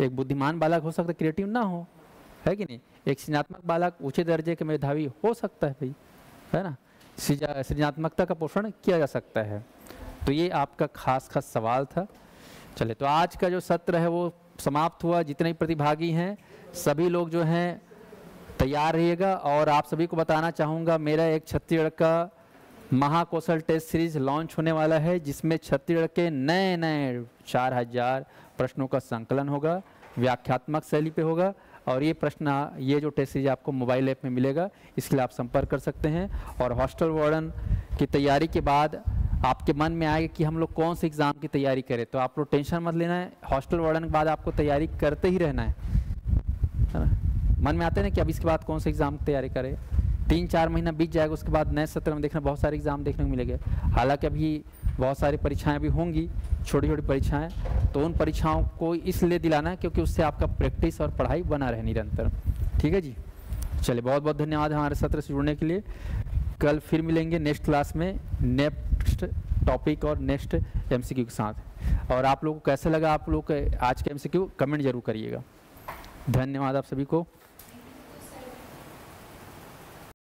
एक बुद्धिमान बालक हो सकता है क्रिएटिव ना हो, है कि नहीं? एक सृजनात्मक बालक ऊंचे दर्जे के मेधावी हो सकता है भाई, है ना? सृजनात्मकता का पोषण किया जा सकता है। तो ये आपका खास सवाल था। चले, तो आज का जो सत्र है वो समाप्त हुआ। जितने भी प्रतिभागी हैं सभी लोग जो हैं तैयार रहिएगा। और आप सभी को बताना चाहूँगा, मेरा एक छत्तीसगढ़ का महाकौशल टेस्ट सीरीज लॉन्च होने वाला है, जिसमें छत्तीसगढ़ के नए नए 4000 प्रश्नों का संकलन होगा, व्याख्यात्मक शैली पे होगा। और ये प्रश्न, ये जो टेस्ट सीरीज आपको मोबाइल ऐप में मिलेगा, इसके लिए आप संपर्क कर सकते हैं। और हॉस्टल वार्डन की तैयारी के बाद आपके मन में आएगा कि हम लोग कौन से एग्ज़ाम की तैयारी करें, तो आप लोग टेंशन मत लेना है। हॉस्टल वार्डन के बाद आपको तैयारी करते ही रहना है ना? मन में आते हैं ना कि अब इसके बाद कौन से एग्ज़ाम की तैयारी करें। 3-4 महीना बीत जाएगा, उसके बाद नए सत्र में देखना बहुत सारे एग्ज़ाम देखने को मिलेंगे। हालांकि अभी बहुत सारी परीक्षाएं भी होंगी, छोटी छोटी परीक्षाएं, तो उन परीक्षाओं को इसलिए दिलाना है क्योंकि उससे आपका प्रैक्टिस और पढ़ाई बना रहे निरंतर। ठीक है जी, चलिए बहुत बहुत धन्यवाद हमारे सत्र से जुड़ने के लिए। कल फिर मिलेंगे नेक्स्ट क्लास में नेक्स्ट टॉपिक और नेक्स्ट एमसीक्यू के साथ। और आप लोगों को कैसे लगा आप लोग आज का एमसीक्यू कमेंट जरूर करिएगा। धन्यवाद आप सभी को।